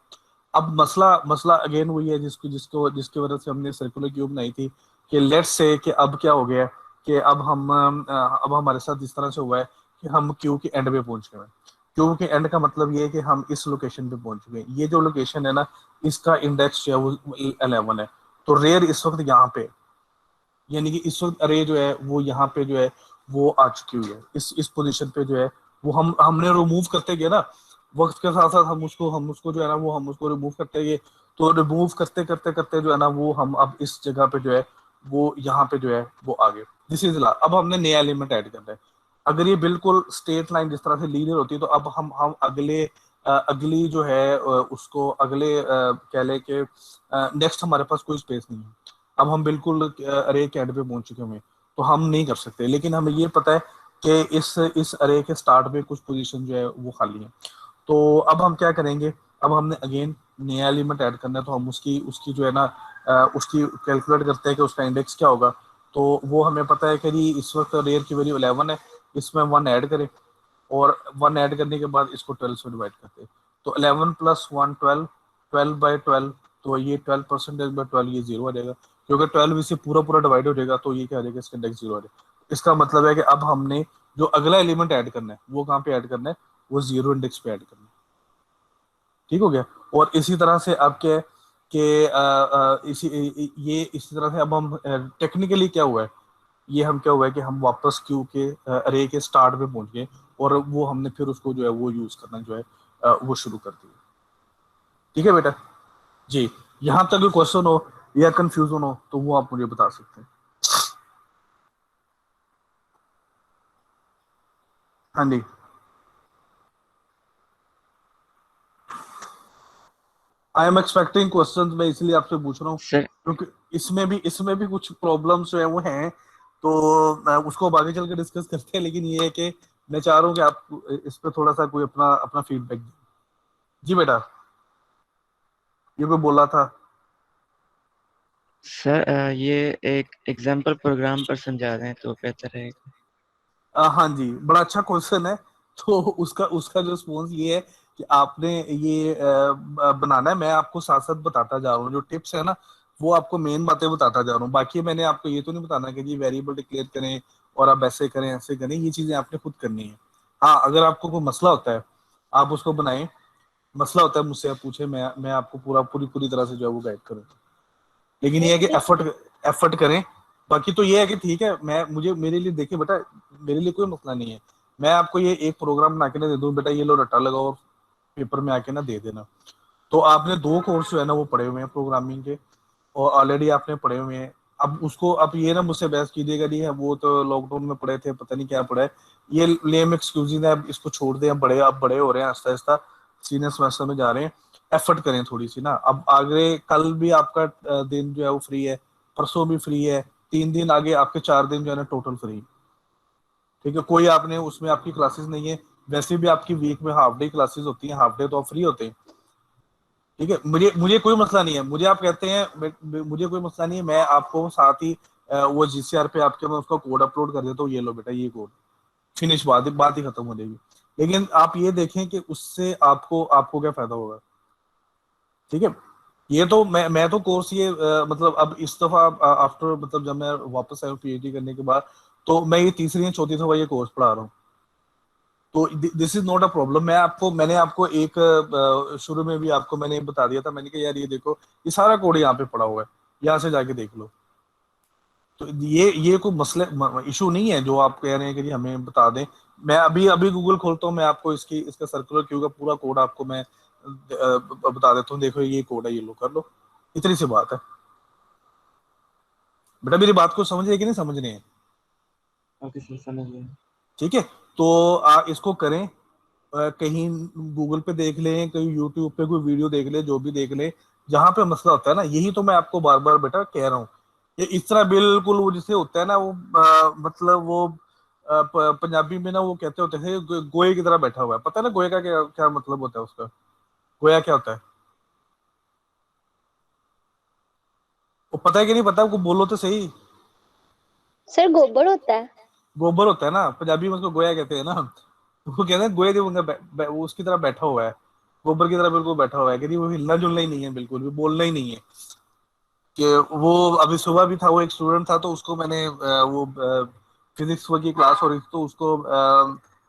अब मसला मसला अगेन वही है जिसको जिसको जिसकी वजह से हमने सर्कुलर क्यूब बनाई थी, कि लेट्स से कि अब क्या हो गया है कि अब हमारे साथ इस तरह से हुआ है कि हम क्यू के एंड पे पहुंच गए हैं। क्यू के एंड का मतलब ये है कि हम इस लोकेशन पे पहुंच गए। ये जो लोकेशन है ना, इसका इंडेक्स जो है वो 11 है। तो रेयर इस वक्त यहाँ पे, यानी कि इस वक्त अरे जो है वो यहाँ पे जो है वो आ चुकी हुई है, इस पोजीशन पे जो है वो हमने रिमूव करते गए ना, वक्त के साथ साथ हम उसको जो है ना वो हम उसको रिमूव करते गए। तो रिमूव करते करते करते जो है ना वो हम अब इस जगह पे जो है वो यहाँ पे जो है वो आ गए। दिस इज ला, अब हमने नया एलिमेंट ऐड करना है। अगर ये बिल्कुल स्ट्रेट लाइन जिस तरह से लीनियर होती है, तो अब हम अगली जो है उसको अगले कह ले के नेक्स्ट हमारे पास कोई स्पेस नहीं है। अब हम बिल्कुल अरे के एंड पे पहुंच चुके हैं, तो हम नहीं कर सकते। लेकिन हमें ये पता है कि इस अरे के स्टार्ट में कुछ पोजीशन जो है वो खाली है। तो अब हम क्या करेंगे, अब हमने अगेन नया एलिमेंट ऐड करना है, तो हम उसकी उसकी जो है ना उसकी कैलकुलेट करते हैं कि उसका इंडेक्स क्या होगा। तो वो हमें पता है कि जी इस वक्त रेयर की वैल्यू 11 है, इसमें 1 ऐड करें, और 1 ऐड करने के बाद इसको 12 से डिवाइड करते हैं। तो 11+1 12, 12/12, तो ये 12%/12 ये 0 आ जाएगा, क्योंकि 12 इससे पूरा पूरा डिवाइड हो जाएगा, तो ये क्या आ जाएगा, इसका इंडेक्स 0 आ जाएगा। इसका मतलब है कि अब हमने जो अगला एलिमेंट ऐड करना है वो कहाँ पे ऐड करना है, वो 0 इंडेक्स पे ऐड करना है। ठीक हो गया। और इसी तरह से अब क्या है कि ये इसी तरह से अब हम टेक्निकली क्या हुआ है, ये हम क्या हुआ है कि हम वापस क्यू के अरे के स्टार्ट पे पहुंच गए, और वो हमने फिर उसको जो है वो यूज करना जो है वो शुरू कर दिया। ठीक है बेटा जी। यहाँ तक कोई क्वेश्चन हो या कंफ्यूजन हो तो वो आप मुझे बता सकते हैं। हाँ जी। आई एम एक्सपेक्टिंग क्वेश्चंस, मैं इसलिए आपसे पूछ रहा हूँ सर क्योंकि इसमें भी कुछ प्रॉब्लम्स जो है वो हैं। तो उसको अब आगे चल के डिस्कस करते हैं, लेकिन ये है कि मैं चाह रहा हूँ कि आप इस पे थोड़ा सा कोई अपना अपना फीडबैक दें। जी बेटा, ये कोई बोला था। सर ये एक एग्जाम्पल प्रोग्राम पर समझा दें तो बेहतर रहेगा। हाँ जी, बड़ा अच्छा क्वेश्चन है। तो उसका उसका जो रिस्पॉन्स ये है कि आपने ये बनाना है। मैं आपको साथ साथ बताता जा रहा हूँ, जो टिप्स है ना वो आपको मेन बातें बताता जा रहा हूँ। बाकी मैंने आपको ये तो नहीं बताना कि जी वेरिएबल डिक्लेयर करें और आप ऐसे करें ऐसे करें, ये चीजें आपने खुद करनी है। हाँ, अगर आपको कोई मसला होता है आप उसको बनाएं, मसला होता है मुझसे आप पूछे, मैं आपको पूरी पूरी तरह से जो है वो गाइड करूँगा। लेकिन ये है कि एफर्ट एफर्ट करें। बाकी तो ये है कि ठीक है, मैं मुझे मेरे लिए देखिए बेटा, मेरे लिए कोई मसला नहीं है। मैं आपको ये एक प्रोग्राम बना के ना दे दूं, बेटा ये लो रट्टा लगाओ और पेपर में आके ना दे देना। तो आपने 2 कोर्स जो है ना वो पढ़े हुए हैं प्रोग्रामिंग के, और ऑलरेडी आपने पढ़े हुए हैं। अब उसको अब ये ना मुझसे बहस कीजिएगा नहीं है वो तो लॉकडाउन में पढ़े थे, पता नहीं क्या पढ़ा है, ये लेम एक्सक्यूजेज है। अब इसको छोड़ दें, अब बड़े हो रहे हैं, आहिस्ता आहिस्ता सीनियर सेमेस्टर में जा रहे हैं। एफर्ट करें थोड़ी सी ना। अब आगे कल भी आपका दिन जो है वो फ्री है, परसों भी फ्री है, 3 दिन आगे आपके 4 दिन जो है ना टोटल फ्री। ठीक है, कोई आपने उसमें आपकी क्लासेस नहीं है। वैसे भी आपकी वीक में हाफ डे क्लासेस होती हैं, हाफ डे तो आप फ्री होते हैं। ठीक है, मुझे मुझे कोई मसला नहीं है। मुझे आप कहते हैं मुझे कोई मसला नहीं है, मैं आपको साथ ही वो जीसीआर पे आपके मैं उसका कोड अपलोड कर देता हूँ। ये लो बेटा ये कोड, फिनिश, बात ही खत्म हो जाएगी। लेकिन आप ये देखें कि उससे आपको आपको क्या फायदा होगा। ठीक है, ये तो मैं तो कोर्स ये मतलब अब इस दफा आफ्टर मतलब जब मैं वापस आया पीएचडी करने के बाद, तो मैं ये तीसरी या चौथी दफा ये कोर्स पढ़ा रहा हूँ। तो this is not a problem. मैंने आपको एक शुरू में भी आपको मैंने बता दिया था, मैंने कहा यार ये देखो ये सारा कोड यहाँ पे पड़ा हुआ है, यहाँ से जाके देख लो। तो ये कोई मसले इशू नहीं है जो आप कह रहे हैं कि जी हमें बता दें। मैं अभी अभी गूगल खोलता हूँ, मैं आपको इसका सर्कुलर क्यू का पूरा कोड आपको मैं बता देता हूँ, देखो ये कोड है, ये लो कर लो, इतनी सी बात है। बेटा मेरी बात को समझ रहे कि नहीं समझ रहे हैं? ओके सर, समझ गए। ठीक है, तो इसको करें, कहीं गूगल पे देख लें, कहीं यूट्यूब पे कोई वीडियो देख ले, जो भी देख ले, जहां पे मसला होता है ना, यही तो मैं आपको बार बार बेटा कह रहा हूँ। ये इस तरह बिल्कुल वो जिसे होता है ना वो मतलब वो पंजाबी में ना वो कहते होते थे गोए की तरह बैठा हुआ है। पता है ना गोए का क्या क्या मतलब होता है उसका? गोया क्या होता है वो पता है कि नहीं पता? आपको बोलो तो सही। सर गोबर होता है। गोबर होता है ना, पंजाबी में उसको गोया कहते हैं ना। तो वो कहते हैं गोए जो बंदा वो उसकी तरह बैठा हुआ है, गोबर की तरह बिल्कुल बैठा हुआ है, कि वो हिलना जुलना ही नहीं है, बिल्कुल भी बोलना ही नहीं है। कि वो अभी सुबह भी था, वो एक स्टूडेंट था, तो उसको मैंने वो फिजिक्स की क्लास हो रही थी, तो उसको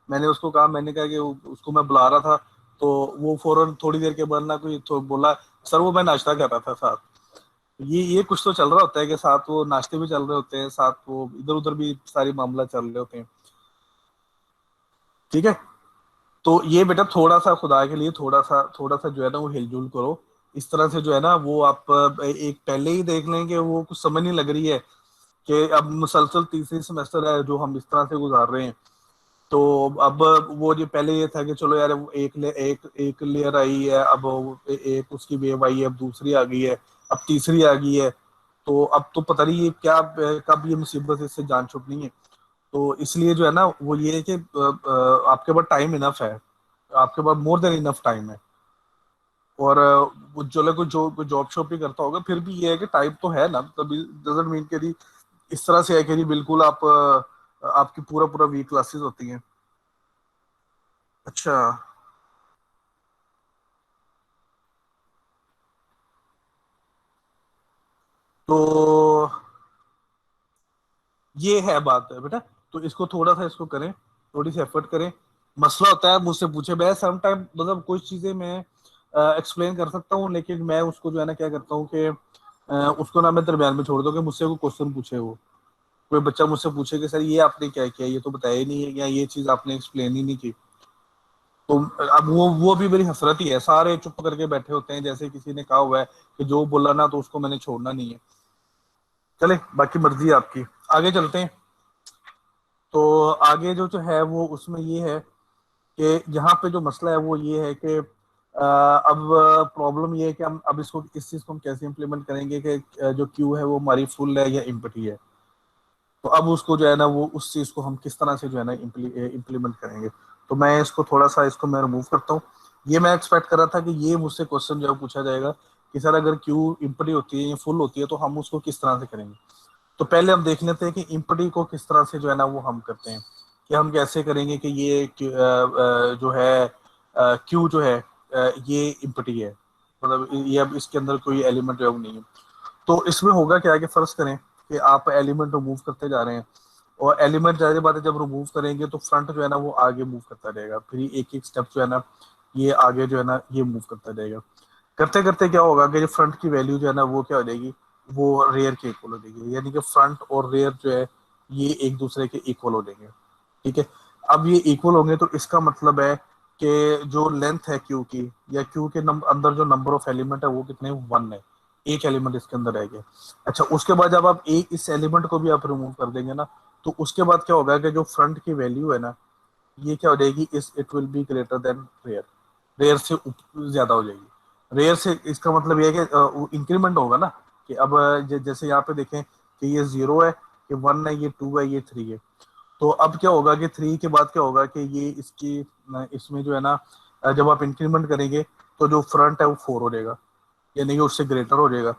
मैंने उसको कहा, मैंने कहा कि उसको मैं बुला रहा था, तो वो फौरन थोड़ी देर के बाद ना कोई तो बोला सर वो मैं नाश्ता कर रहा था साथ। ये कुछ तो चल रहा होता है कि साथ वो नाश्ते भी चल रहे होते हैं, साथ वो इधर उधर भी सारी मामला चल रहे होते हैं। ठीक है, तो ये बेटा थोड़ा सा खुदा के लिए थोड़ा सा जो है ना वो हिलजुल करो। इस तरह से जो है ना वो आप एक पहले ही देख लें कि वो कुछ समझ नहीं लग रही है कि अब मुसलसल तीसरी सेमेस्टर है जो हम इस तरह से गुजार रहे हैं। तो अब वो जो पहले ये था कि चलो यार वो एक लेयर आई है, अब एक उसकी वेव आई है, अब दूसरी आ गई है, अब तीसरी आ गई है। तो अब तो पता नहीं ये क्या कब ये मुसीबत इससे जान छुटनी है। तो इसलिए जो है ना वो ये है कि आपके पास टाइम इनफ है, आपके पास मोर देन इनफ टाइम है। और वो चलो कोई जॉब शॉप भी करता होगा, फिर भी ये है कि टाइम तो है ना, तभी डजंट मीन कि इस तरह से है कि बिल्कुल आप आपकी पूरा पूरा वीक क्लासेस होती हैं। अच्छा, तो ये है बात है बेटा। तो इसको थोड़ा सा इसको करें, थोड़ी सी एफर्ट करें। मसला होता है मुझसे पूछे, मैं सम टाइम मतलब कुछ चीजें मैं एक्सप्लेन कर सकता हूँ, लेकिन मैं उसको जो है ना क्या करता हूँ कि उसको ना मैं दरम्यान में छोड़ दूँ कि मुझसे कोई क्वेश्चन पूछे, वो कोई बच्चा मुझसे पूछे कि सर ये आपने क्या किया, ये तो बताया ही नहीं है, या ये चीज आपने एक्सप्लेन ही नहीं की। तो अब वो भी मेरी हसरत ही है, सारे चुप करके बैठे होते हैं, जैसे किसी ने कहा हुआ है कि जो बोला ना तो उसको मैंने छोड़ना नहीं है। चले, बाकी मर्जी है आपकी, आगे चलते हैं। तो आगे जो है वो उसमें ये है कि यहाँ पे जो मसला है वो ये है कि अब प्रॉब्लम ये है कि हम अब इसको इस चीज को हम कैसे इम्प्लीमेंट करेंगे कि जो क्यू है वो हमारी फुल है या एम्प्टी है। तो अब उसको जो है ना वो उस चीज को हम किस तरह से जो है ना इम्प्लीमेंट करेंगे। तो मैं इसको थोड़ा सा इसको मैं रिमूव करता हूँ। ये मैं एक्सपेक्ट कर रहा था कि ये मुझसे क्वेश्चन जो है पूछा जाएगा कि सर अगर क्यू इम्प्टी होती है या फुल होती है तो हम उसको किस तरह से करेंगे। तो पहले हम देख लेते हैं कि इम्पटी को किस तरह से जो है ना वो हम करते हैं, कि हम कैसे करेंगे कि ये जो है क्यू जो है ये इम्पटी है, मतलब ये अब इसके अंदर कोई एलिमेंट जो है वो नहीं है। तो इसमें होगा क्या कि फर्ज करें कि आप एलिमेंट रिमूव करते जा रहे हैं, और एलिमेंट जाहिर बात है जब रिमूव करेंगे तो फ्रंट जो है ना वो आगे मूव करता रहेगा, फिर एक एक स्टेप जो है ना ये आगे जो है ना ये मूव करता रहेगा। करते करते क्या होगा कि जो फ्रंट की वैल्यू जो है ना वो क्या हो जाएगी, वो रेयर के इक्वल हो जाएगी, यानी कि फ्रंट और रेयर जो है ये एक दूसरे के इक्वल हो जाएंगे। ठीक है, अब ये इक्वल होंगे तो इसका मतलब है कि जो लेंथ है क्यू की, या क्यू के अंदर जो नंबर ऑफ एलिमेंट है वो कितने, वन है, एक एलिमेंट इसके अंदर रह गया। अच्छा, उसके बाद जब आप एक इस एलिमेंट को भी आप रिमूव कर देंगे ना, तो उसके बाद क्या होगा कि जो फ्रंट की वैल्यू है ना ये क्या हो जाएगी, इस it will be greater than rear, rear से ज्यादा हो जाएगी। रेयर से इसका मतलब ये है कि इंक्रीमेंट होगा ना, कि अब जैसे यहाँ पे देखें कि ये जीरो है, कि वन है, ये टू है, ये थ्री है। तो अब क्या होगा कि थ्री के बाद क्या होगा कि ये इसकी इसमें जो है ना जब आप इंक्रीमेंट करेंगे तो जो फ्रंट है वो फोर हो जाएगा, यानी कि उससे ग्रेटर हो जाएगा।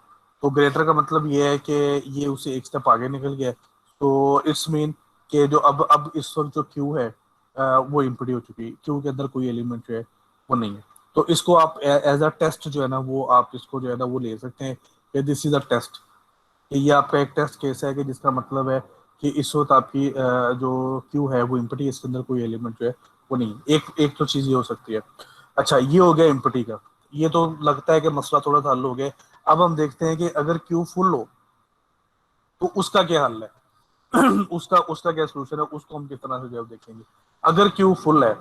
तो ग्रेटर का मतलब ये है कि ये उसे एक स्टेप आगे निकल गया है। तो इट्स मीन कि जो अब इस वक्त जो क्यू है वो इम्पटी हो चुकी है, क्यू के अंदर कोई एलिमेंट जो है वो नहीं है। तो इसको आप एज अ टेस्ट जो है ना वो आप इसको जो है ना वो ले सकते हैं कि दिस इज अ टेस्ट, कि ये आपका एक टेस्ट केस है कि जिसका मतलब है कि इस वक्त आपकी जो क्यू है वो इम्पटी, इसके अंदर कोई एलिमेंट जो है वो नहीं। एक एक तो चीज ये हो सकती है। अच्छा, ये हो गया इम्पटी का। ये तो लगता है कि मसला थोड़ा सा हल हो गया। अब हम देखते हैं कि अगर क्यू फुल हो तो उसका क्या हल है। उसका उसका क्या सोल्यूशन है, उसको हम किस तरह से जवाब देखेंगे। अगर क्यू फुल है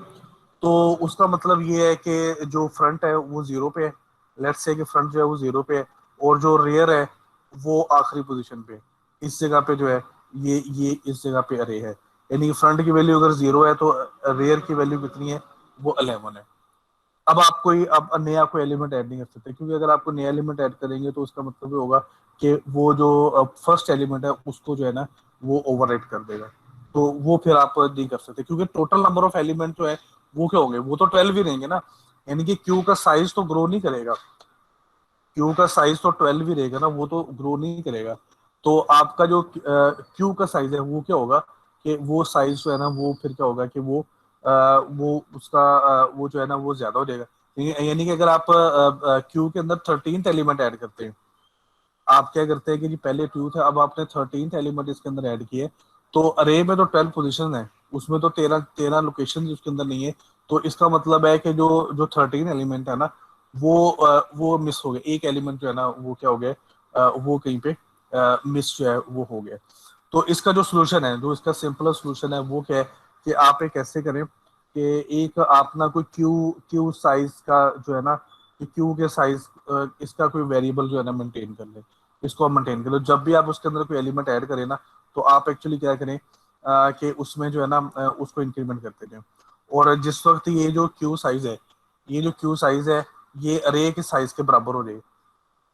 तो उसका मतलब ये है कि जो फ्रंट है वो जीरो पे है, लेट्स से कि फ्रंट जो है वो जीरो पे है, और जो रेयर है वो आखिरी पोजीशन पे है। इस जगह पे जो है ये इस जगह पे अरे है, यानी कि फ्रंट की वैल्यू अगर जीरो है तो रेयर की वैल्यू कितनी है, वो 11 है। अब आप कोई अब नया कोई एलिमेंट ऐड नहीं कर सकते, क्योंकि अगर आपको नया एलिमेंट ऐड करेंगे तो उसका मतलब ये होगा कि वो जो फर्स्ट एलिमेंट है उसको जो है ना वो ओवरराइट कर देगा। तो वो फिर आप नहीं कर सकते, क्योंकि टोटल नंबर ऑफ एलिमेंट जो है वो क्या होंगे, वो तो 12 ही रहेंगे ना। यानी कि क्यू का साइज तो ग्रो नहीं करेगा, क्यू का साइज तो 12 ही रहेगा ना, वो तो ग्रो नहीं करेगा। तो आपका जो क्यू का साइज है वो क्या होगा कि वो साइज जो है ना वो फिर क्या होगा कि वो उसका वो जो है ना वो ज्यादा हो जाएगा। यानी कि अगर आप क्यू के अंदर 13th एलिमेंट ऐड करते हैं, आप क्या करते हैं कि जी पहले ट्रू था, अब आपने 13th एलिमेंट इसके अंदर ऐड किए, तो अरे में तो 12 पोजीशन है, उसमें तो 13 लोकेशन उसके अंदर नहीं है। तो इसका मतलब है कि जो जो 13 एलिमेंट है ना वो मिस हो गए, एक एलिमेंट जो है ना वो क्या हो गया, वो कहीं पे मिस जो है वो हो गया। तो इसका जो सोल्यूशन है, जो इसका सिंपल सोल्यूशन है वो क्या है कि आप एक ऐसे करें कि एक आप ना कोई क्यू क्यू साइज का जो है ना, कि क्यू के साइज इसका कोई वेरिएबल जो है ना मेंटेन कर ले। इसको आप मेंटेन कर लो, जब भी आप उसके अंदर कोई एलिमेंट ऐड करें ना तो आप एक्चुअली क्या करें कि उसमें जो है ना उसको इंक्रीमेंट करते जाएं। और जिस वक्त ये जो क्यू साइज है, ये जो क्यू साइज है ये अरे के साइज के बराबर हो जाए,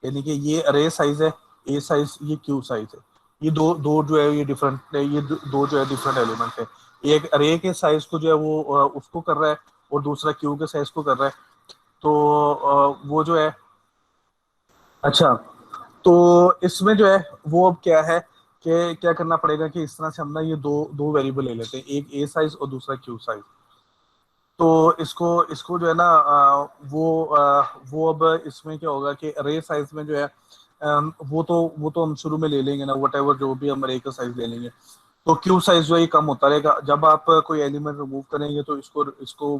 यानी कि ये अरे साइज है, ए साइज, ये क्यू साइज है, ये दो दो जो है ये डिफरेंट है, ये दो जो है डिफरेंट एलिमेंट है। एक अरे के साइज को जो है वो उसको कर रहा है, और दूसरा क्यू के साइज को कर रहा है। तो वो जो है, अच्छा, तो इसमें जो है वो अब क्या है कि क्या करना पड़ेगा कि इस तरह से हम ना ये दो दो वेरिएबल ले लेते हैं, एक ए साइज और दूसरा क्यू साइज। तो इसको इसको जो है ना वो अब इसमें क्या होगा कि अरे साइज में जो है वो तो हम शुरू में ले लेंगे ना, वट एवर जो भी हम अरे का साइज ले लेंगे। तो क्यू साइज जो है ये कम होता रहेगा, जब आप कोई एलिमेंट रिमूव करेंगे तो इसको इसको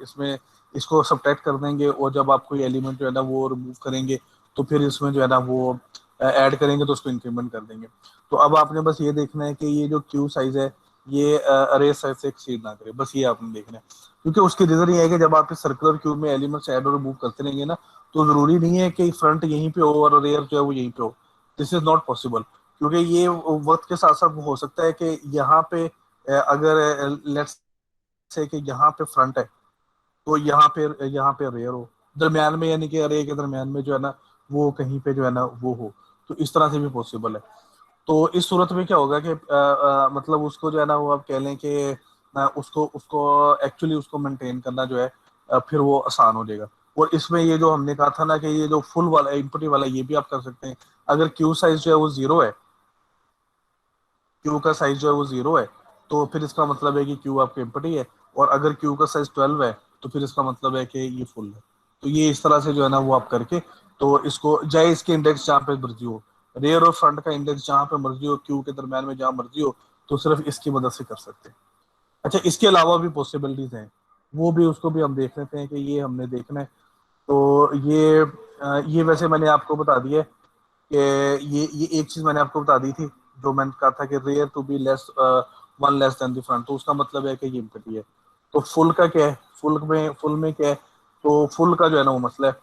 इसमें इसको सब्ट्रैक्ट कर देंगे, और जब आप कोई एलिमेंट जो है ना वो रिमूव करेंगे तो फिर इसमें जो है ना वो ऐड करेंगे तो उसको इंक्रीमेंट कर देंगे। तो अब आपने बस ये देखना है कि ये जो क्यू साइज है ये अरे साइज से एक्सीड ना करे, बस ये आपने देखना है। क्योंकि उसकी रीजन ये है कि जब आप इस सर्कुलर क्यूब में एलिमेंट्स ऐड और रिमूव करते रहेंगे ना, तो जरूरी नहीं है कि फ्रंट यहीं पे हो और रेयर जो है वो यहीं पे हो। दिस इज नॉट पॉसिबल, क्योंकि ये वक्त के साथ साथ हो सकता है कि यहाँ पे अगर लेट्स से कि यहाँ पे फ्रंट है तो यहाँ पे रेयर हो दरमियान में, यानी कि अरे के दरमियान में जो है ना वो कहीं पे जो है ना वो हो। तो इस तरह से भी पॉसिबल है। तो इस सूरत में क्या होगा कि मतलब उसको जो है ना वो आप कह लें कि उसको उसको एक्चुअली उसको मेंटेन करना जो है फिर वो आसान हो जाएगा। और इसमें ये जो हमने कहा था ना कि ये जो फुल वाला इनपुट वाला ये भी आप कर सकते हैं। अगर क्यू साइज जो है वो जीरो है, क्यू का साइज जो है वो जीरो है, तो फिर इसका मतलब है कि क्यू आपकी एम्प्टी है। और अगर क्यू का साइज 12 है तो फिर इसका मतलब है कि ये फुल है। तो ये इस तरह से जो है ना वो आप करके, तो इसको चाहे इसके इंडेक्स जहाँ पे मर्जी हो, रेयर और फ्रंट का इंडेक्स जहाँ पे मर्जी हो, क्यू के दरम्यान में जहाँ मर्जी हो, तो सिर्फ इसकी मदद से कर सकते हैं। अच्छा, इसके अलावा भी पॉसिबिलिटीज हैं, वो भी उसको भी हम देख लेते हैं कि ये हमने देखना है। तो ये वैसे मैंने आपको बता दिया कि ये एक चीज मैंने आपको बता दी थी, जो मैंने कहा था कि rear to be less one less than the front, तो उसका मतलब है कि ये इम्पटी है। तो फुल का क्या है, फुल में क्या है, तो फुल का जो है ना वो मसला है,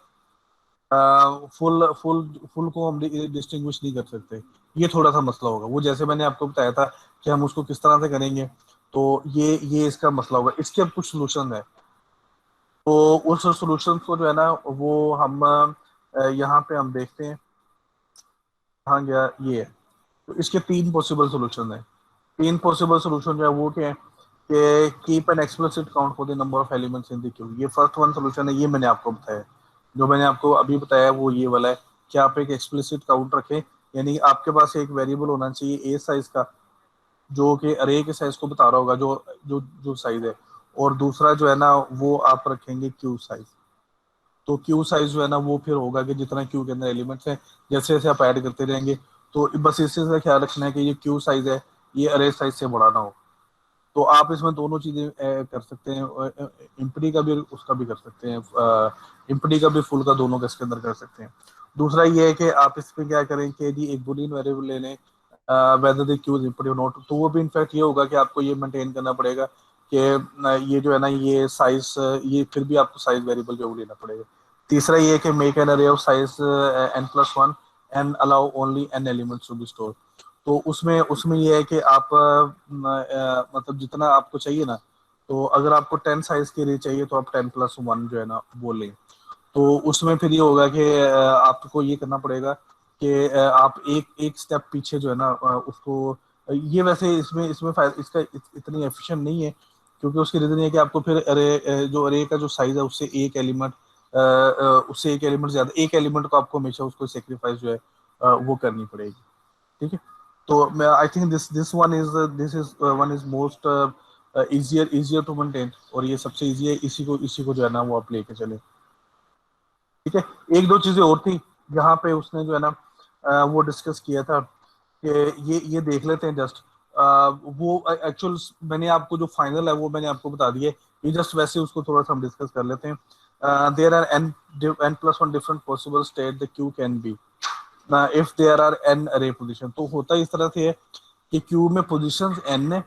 फुल फुल फुल को हम डिस्टिंग्विश नहीं कर सकते। ये थोड़ा सा मसला होगा, वो जैसे मैंने आपको बताया था कि हम उसको किस तरह से करेंगे। तो ये इसका मसला होगा। इसके अब कुछ सोल्यूशन है, तो उस सोल्यूशन को जो है ना वो हम यहाँ पे हम देखते हैं कहाँ गया, ये है। तो इसके तीन पॉसिबल सोल्यूशन है। तीन पॉसिबल सोल्यूशन जो है वो क्या है कि keep an explicit count for the number of elements in the Q. ये फर्स्ट वन सोल्यूशन है, ये मैंने आपको बताया। जो मैंने आपको अभी बताया वो ये वाला है कि आप एक एक्सप्लिसिट काउंट रखें, यानी आपके पास एक वेरिएबल होना चाहिए ए साइज का, जो कि अरे के साइज को बता रहा होगा, जो जो जो साइज है, और दूसरा जो है ना वो आप रखेंगे क्यू साइज। तो क्यू साइज जो है ना वो फिर होगा कि जितना क्यू के अंदर एलिमेंट्स हैं, जैसे जैसे आप ऐड करते रहेंगे, तो बस इसी से ख्याल रखना है कि ये क्यू साइज है ये अरे साइज से बड़ा ना हो। तो आप इसमें दोनों चीजें कर सकते हैं, इम्पटी का भी उसका भी कर सकते हैं, इम्पटी का भी फुल का, दोनों का इसके अंदर कर सकते हैं। दूसरा ये है कि आप इसमें क्या करें कि यदि एक बुलियन वेरिएबल ले लें whether the Q is empty और नॉट, तो वो भी इनफैक्ट ये होगा कि आपको ये मेंटेन करना पड़ेगा कि ये जो है ना ये साइज, ये फिर भी आपको साइज वेरिएबल जो लेना पड़ेगा। तीसरा ये है कि make an array of size n+1 and allow only n elements to be store. तो उसमें उसमें ये है कि आप मतलब जितना आपको चाहिए ना, तो अगर आपको 10 साइज के लिए चाहिए तो आप 10+1 जो है ना वो लें। तो उसमें फिर ये होगा कि आपको ये करना पड़ेगा कि आप एक एक स्टेप पीछे जो है ना उसको, ये वैसे इसमें इसमें इसका इतनी एफिशिएंट नहीं है, क्योंकि उसकी रीजन ये है कि आपको फिर अरे जो अरे का जो साइज है उससे एक एलिमेंट ज्यादा, एक एलिमेंट को आपको हमेशा उसको सेक्रीफाइस जो है वो करनी पड़ेगी। ठीक है, तो I think this is one is most easier to maintain, और ये सबसे इजी है, इसी को जो है ना वो आप लेके चले। ठीक है, एक दो चीजें और थी जहाँ पे उसने जो है ना वो डिस्कस किया था कि ये देख लेते हैं जस्ट। वो एक्चुअल मैंने आपको जो फाइनल है वो मैंने आपको बता दिया, ये जस्ट वैसे उसको थोड़ा सा हम डिस्कस कर लेते हैं। There are n+1 different possible state the queue can be if there are n array position. तो होता इस तरह से है कि क्यू में पोजीशंस n है,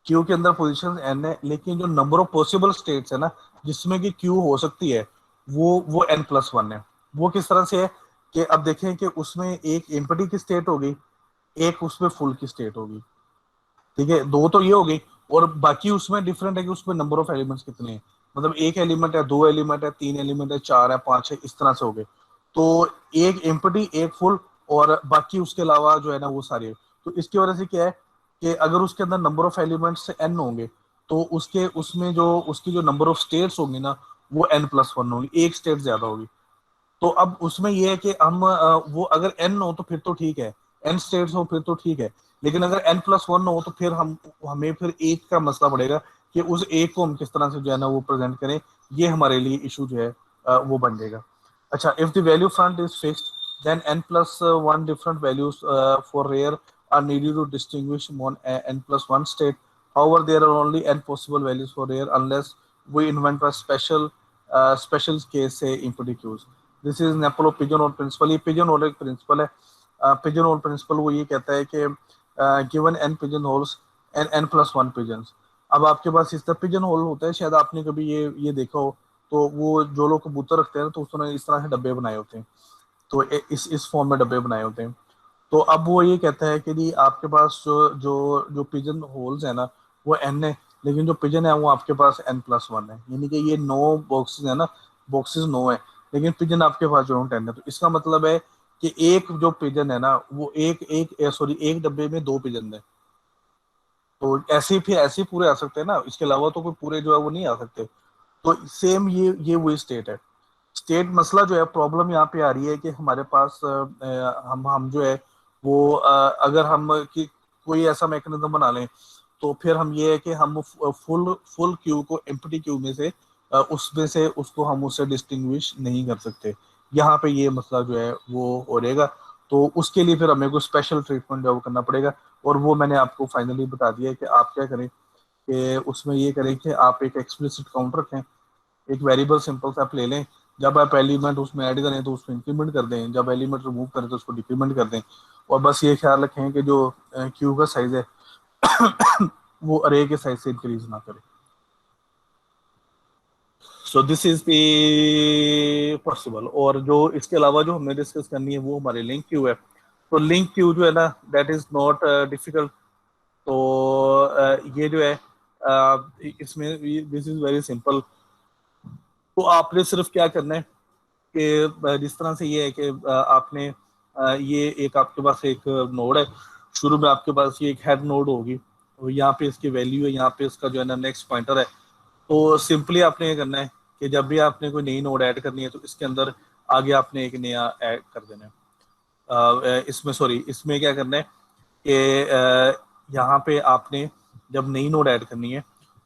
क्यू के अंदर पोजीशंस n है, लेकिन जो नंबर ऑफ पॉसिबल स्टेट्स है ना जिसमें कि क्यू हो सकती है वो n+1 है। वो किस तरह से है कि अब देखें कि उसमें एक एम्प्टी की स्टेट होगी, एक उसमें फुल की स्टेट होगी। ठीक है, दो तो ये हो गई, और बाकी उसमें डिफरेंट है कि उसमें नंबर ऑफ एलिमेंट्स कितने हैं, मतलब एक एलिमेंट है, दो एलिमेंट है, तीन एलिमेंट है, चार है, पांच है, इस तरह से हो गए। तो एक एम्प्टी, एक फुल, और बाकी उसके अलावा जो है ना वो सारे। तो इसकी वजह से क्या है कि अगर उसके अंदर नंबर ऑफ एलिमेंट्स n होंगे, तो उसके उसमें जो उसकी जो नंबर ऑफ स्टेट्स होंगी ना वो n+1 होगी, एक स्टेट ज्यादा होगी। तो अब उसमें ये है कि हम वो अगर n हो तो फिर तो ठीक है, n स्टेट्स हो फिर तो ठीक है, लेकिन अगर n+1 हो तो फिर हमें फिर एक का मसला पड़ेगा कि उस एक को हम किस तरह से जो है ना वो प्रेजेंट करें, ये हमारे लिए इशू जो है वो बन जाएगा। अच्छा, if the value front is fixed then n+1 different values for rare are needed to distinguish among n+1 state. However, there are only n possible values for rare unless we invent a special case, say empty queues. This is नेपोलो पिजन होल प्रिंसिपल। ये पिजन होल एक प्रिंसिपल है। पिजन होल प्रिंसिपल वो ये कहता है कि given n pigeonholes and n+1 pigeons. अब आपके पास इस तरह पिजन होल होता है, शायद आपने कभी ये देखा हो, तो वो जो लोग कबूतर रखते हैं तो उसने इस तरह से डब्बे बनाए होते हैं, तो इस फॉर्म में डब्बे बनाए होते हैं। तो अब वो ये कहता है कि जी आपके पास जो जो जो पिजन होल्स है ना वो n है, लेकिन जो पिजन है वो आपके पास n+1 है, यानी कि ये 9 बॉक्सेस है ना, बॉक्सेस 9 है, लेकिन पिजन आपके पास जो 10 है। तो इसका मतलब है कि एक जो पिजन है ना वो एक डब्बे में 2 पिजन है। तो ऐसे फिर ऐसे पूरे आ सकते हैं ना, इसके अलावा तो कोई पूरे जो है वो नहीं आ सकते। तो सेम ये वही स्टेट है। स्टेट मसला जो है, प्रॉब्लम यहाँ पे आ रही है कि हमारे पास हम जो है वो अगर हम कि कोई ऐसा मैकेनिज्म बना लें, तो फिर हम ये है कि हम फुल फुल क्यू को एम्प्टी क्यू में से उसमें से उसको हम उससे डिस्टिंग्विश नहीं कर सकते। यहाँ पे ये मसला जो है वो हो रहेगा। तो उसके लिए फिर हमें कोई स्पेशल ट्रीटमेंट जो है वो करना पड़ेगा, और वो मैंने आपको फाइनली बता दिया है कि आप क्या करें कि उसमें ये करें कि आप एक एक्सप्लिसिट काउंट रखें, एक वेरिएबल सिंपल सा आप ले लें, जब आप एलिमेंट उसमें ऐड करें तो उसमें इंक्रीमेंट कर दें, जब एलिमेंट रिमूव करें तो उसको डिक्रीमेंट कर दें, और बस ये ख्याल रखें कि जो क्यू का साइज है वो अरे के साइज से इंक्रीज ना करे। So this is the possible. और जो इसके अलावा जो हमें डिस्कस करनी है वो हमारे लिंक क्यू है। तो लिंक क्यू जो है ना दैट इज नॉट डिफिकल्ट। तो ये जो है इसमें दिस इज वेरी सिंपल। तो आपने सिर्फ क्या करना है कि जिस तरह से ये है कि आपने ये एक आपके पास एक नोड है, शुरू में आपके पास ये एक हेड नोड होगी, और यहाँ पे इसकी वैल्यू है, यहाँ पे इसका जो है ना नेक्स्ट पॉइंटर है। तो सिंपली आपने ये करना है कि जब भी आपने कोई नई नोड ऐड करनी है तो इसके अंदर आगे आपने एक नया ऐड कर देना है। इसमें क्या करना है कि यहाँ पे आपने जब नई नोड ऐड करनी है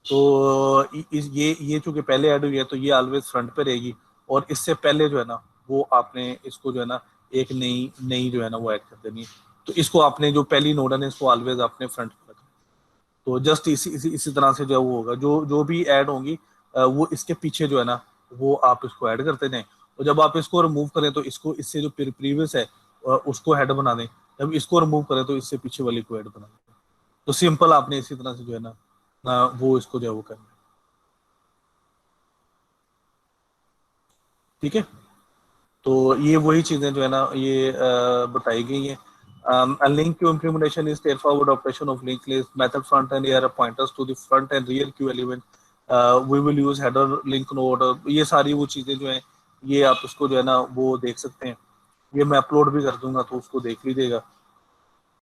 तो ये चूंकि पहले ऐड हुई है तो ये ऑलवेज फ्रंट पे रहेगी, और इससे पहले जो है ना वो आपने इसको जो है ना एक नई जो है ना वो ऐड कर देनी है। तो इसको आपने जो पहली नोड है ना इसको ऑलवेज आपने फ्रंट पे रखना है। तो जस्ट इसी तरह से जो वो होगा, जो भी ऐड होंगी वो इसके पीछे जो है ना वो आप इसको ऐड करते जाएं, और जब आप इसको रिमूव करें तो इसको इससे जो प्रीवियस है उसको हेड बना दें, जब इसको रिमूव करें तो इससे पीछे वाले को हेड बना दें। तो सिंपल आपने इसी तरह से जो है ना वो इसको जो है वो करना है। ठीक है, तो ये वही चीजें जो है ना ये बताई गई हैं। A link queue implementation is straightforward operation of linked list. Method front and here are pointers to the front and rear queue element. We will use header link node. ये सारी वो चीजें जो हैं ये आप उसको जो है ना वो देख सकते हैं। ये मैं अपलोड भी कर दूंगा तो उसको देख लीजिएगा।